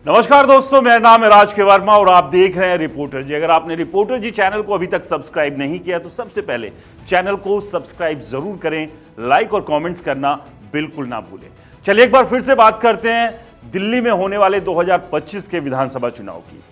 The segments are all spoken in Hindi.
नमस्कार दोस्तों, मेरा नाम है राज के वर्मा और आप देख रहे हैं रिपोर्टर जी। अगर आपने रिपोर्टर जी चैनल को अभी तक सब्सक्राइब नहीं किया तो सबसे पहले चैनल को सब्सक्राइब जरूर करें, लाइक और कमेंट्स करना बिल्कुल ना भूलें। चलिए एक बार फिर से बात करते हैं दिल्ली में होने वाले 2025 के विधानसभा चुनाव की।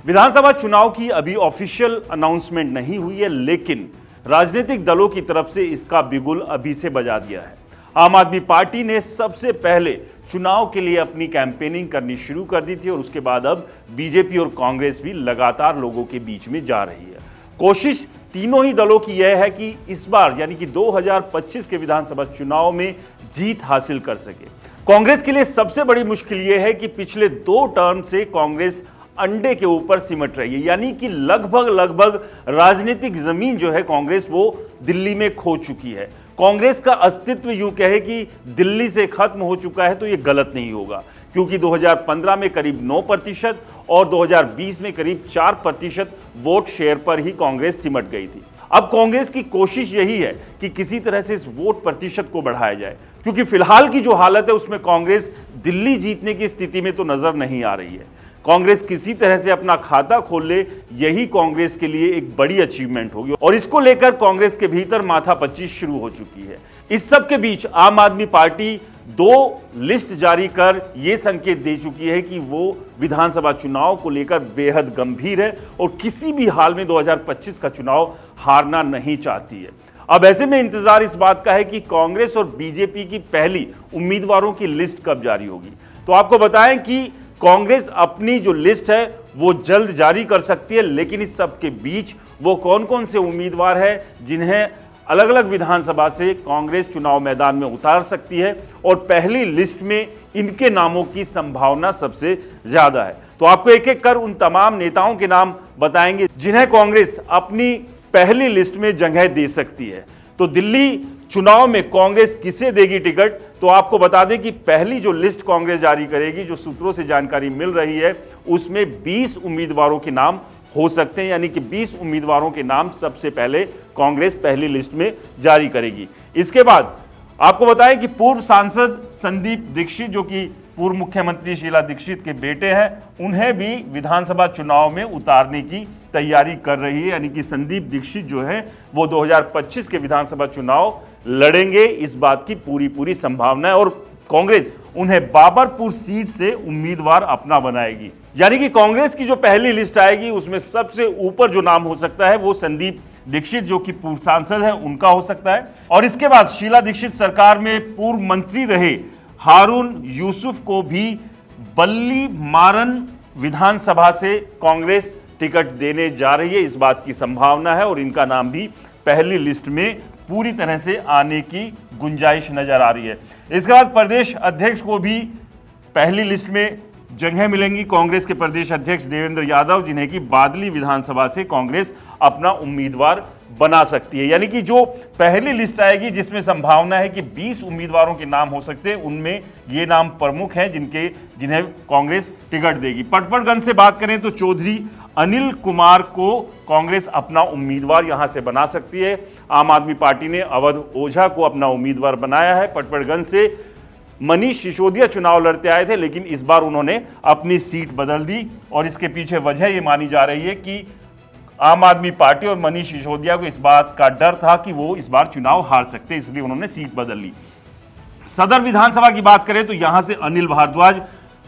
विधानसभा चुनाव की अभी ऑफिशियल अनाउंसमेंट नहीं हुई है, लेकिन राजनीतिक दलों की तरफ से इसका बिगुल अभी से बजा दिया है। आम आदमी पार्टी ने सबसे पहले चुनाव के लिए अपनी कैंपेनिंग करनी शुरू कर दी थी और उसके बाद अब बीजेपी और कांग्रेस भी लगातार लोगों के बीच में जा रही है। कोशिश तीनों ही दलों की यह है कि इस बार यानी कि 2025 के विधानसभा चुनाव में जीत हासिल कर सके। कांग्रेस के लिए सबसे बड़ी मुश्किल यह है कि पिछले 2 टर्म से कांग्रेस अंडे के ऊपर सिमट रही है, यानी कि लगभग राजनीतिक जमीन जो है कांग्रेस वो दिल्ली में खो चुकी है। कांग्रेस का अस्तित्व यूं कहे कि दिल्ली से खत्म हो चुका है तो यह गलत नहीं होगा, क्योंकि 2015 में करीब 9% और 2020 में करीब 4% वोट शेयर पर ही कांग्रेस सिमट गई थी। अब कांग्रेस की कोशिश यही है कि किसी तरह से इस वोट प्रतिशत को बढ़ाया जाए, क्योंकि फिलहाल की जो हालत है उसमें कांग्रेस दिल्ली जीतने की स्थिति में तो नजर नहीं आ रही है। कांग्रेस किसी तरह से अपना खाता खोल ले, यही कांग्रेस के लिए एक बड़ी अचीवमेंट होगी और इसको लेकर कांग्रेस के भीतर माथापच्ची शुरू हो चुकी है। इस सब के बीच आम आदमी पार्टी 2 लिस्ट जारी कर यह संकेत दे चुकी है कि वो विधानसभा चुनाव को लेकर बेहद गंभीर है और किसी भी हाल में 2025 का चुनाव हारना नहीं चाहती है। अब ऐसे में इंतजार इस बात का है कि कांग्रेस और बीजेपी की पहली उम्मीदवारों की लिस्ट कब जारी होगी। तो आपको बताएं कि कांग्रेस अपनी जो लिस्ट है वो जल्द जारी कर सकती है, लेकिन इस सब के बीच वो कौन कौन से उम्मीदवार हैं जिन्हें अलग अलग विधानसभा से कांग्रेस चुनाव मैदान में उतार सकती है और पहली लिस्ट में इनके नामों की संभावना सबसे ज्यादा है। तो आपको एक एक कर उन तमाम नेताओं के नाम बताएंगे जिन्हें कांग्रेस अपनी पहली लिस्ट में जगह दे सकती है। तो दिल्ली चुनाव में कांग्रेस किसे देगी टिकट, तो आपको बता दें कि पहली जो लिस्ट कांग्रेस जारी करेगी, जो सूत्रों से जानकारी मिल रही है, उसमें 20 उम्मीदवारों के नाम हो सकते हैं, यानी कि 20 उम्मीदवारों के नाम सबसे पहले कांग्रेस पहली लिस्ट में जारी करेगी। इसके बाद आपको बताएं कि पूर्व सांसद संदीप दीक्षित, जो कि पूर्व मुख्यमंत्री शीला दीक्षित के बेटे हैं, उन्हें भी विधानसभा चुनाव में उतारने की तैयारी कर रही है, यानी कि संदीप दीक्षित जो है वो 2025 के विधानसभा चुनाव लड़ेंगे, इस बात की पूरी संभावना है और कांग्रेस उन्हें बाबरपुर सीट से उम्मीदवार अपना बनाएगी। यानी कि कांग्रेस की जो पहली लिस्ट आएगी उसमें सबसे ऊपर जो नाम हो सकता है वो संदीप दीक्षित, जो कि पूर्व सांसद है, उनका हो सकता है। और इसके बाद शीला दीक्षित सरकार में पूर्व मंत्री रहे हारून यूसुफ को भी बल्ली मारन विधानसभा से कांग्रेस टिकट देने जा रही है, इस बात की संभावना है और इनका नाम भी पहली लिस्ट में पूरी तरह से आने की गुंजाइश नजर आ रही है। इसके बाद प्रदेश अध्यक्ष को भी पहली लिस्ट में जगह मिलेंगी। कांग्रेस के प्रदेश अध्यक्ष देवेंद्र यादव, जिन्हें कि बादली विधानसभा से कांग्रेस अपना उम्मीदवार बना सकती है। यानी कि जो पहली लिस्ट आएगी जिसमें संभावना है कि 20 उम्मीदवारों के नाम हो सकते हैं, उनमें ये नाम प्रमुख हैं जिन्हें कांग्रेस टिकट देगी। पटपड़गंज से बात करें तो चौधरी अनिल कुमार को कांग्रेस अपना उम्मीदवार यहां से बना सकती है। आम आदमी पार्टी ने अवध ओझा को अपना उम्मीदवार बनाया है। पटपड़गंज से मनीष सिसोदिया चुनाव लड़ते आए थे, लेकिन इस बार उन्होंने अपनी सीट बदल दी और इसके पीछे वजह यह मानी जा रही है कि आम आदमी पार्टी और मनीष सिसोदिया को इस बात का डर था कि वो इस बार चुनाव हार सकते, इसलिए उन्होंने सीट बदल ली। सदर विधानसभा की बात करें तो यहां से अनिल भारद्वाज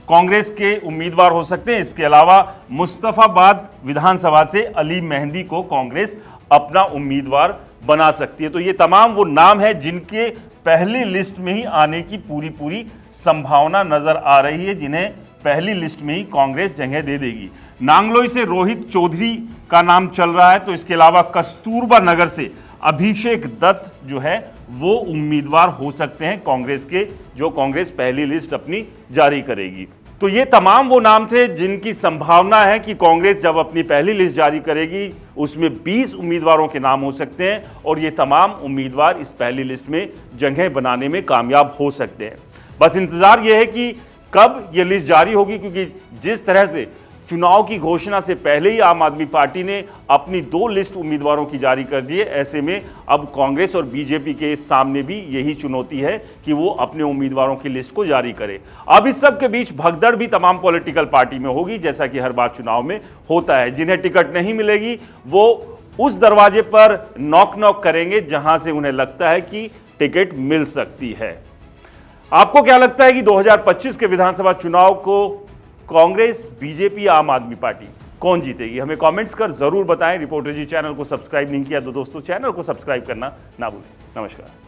कांग्रेस के उम्मीदवार हो सकते हैं। इसके अलावा मुस्तफाबाद विधानसभा से अली मेहंदी को कांग्रेस अपना उम्मीदवार बना सकती है। तो ये तमाम वो नाम है जिनके पहली लिस्ट में ही आने की पूरी संभावना नजर आ रही है, जिन्हें पहली लिस्ट में ही कांग्रेस जगह दे देगी। नांगलोई से रोहित चौधरी का नाम चल रहा है, तो इसके अलावा कस्तूरबा नगर से अभिषेक दत्त जो है वो उम्मीदवार हो सकते हैं कांग्रेस के, जो कांग्रेस पहली लिस्ट अपनी जारी करेगी। तो ये तमाम वो नाम थे जिनकी संभावना है कि कांग्रेस जब अपनी पहली लिस्ट जारी करेगी उसमें 20 उम्मीदवारों के नाम हो सकते हैं और ये तमाम उम्मीदवार इस पहली लिस्ट में जगह बनाने में कामयाब हो सकते हैं। बस इंतजार ये है कि कब ये लिस्ट जारी होगी, क्योंकि जिस तरह से चुनाव की घोषणा से पहले ही आम आदमी पार्टी ने अपनी 2 लिस्ट उम्मीदवारों की जारी कर दी है। ऐसे में अब कांग्रेस और बीजेपी के सामने भी यही चुनौती है कि वो अपने उम्मीदवारों की लिस्ट को जारी करे। अब इस सब के बीच भगदड़ भी तमाम पॉलिटिकल पार्टी में होगी, जैसा कि हर बार चुनाव में होता है। जिन्हें टिकट नहीं मिलेगी वो उस दरवाजे पर नॉक नॉक करेंगे जहां से उन्हें लगता है कि टिकट मिल सकती है। आपको क्या लगता है कि 2025 के विधानसभा चुनाव को कांग्रेस, बीजेपी या आम आदमी पार्टी कौन जीतेगी? हमें कमेंट्स कर जरूर बताएं। रिपोर्टर जी चैनल को सब्सक्राइब नहीं किया तो दोस्तों चैनल को सब्सक्राइब करना ना भूलें। नमस्कार।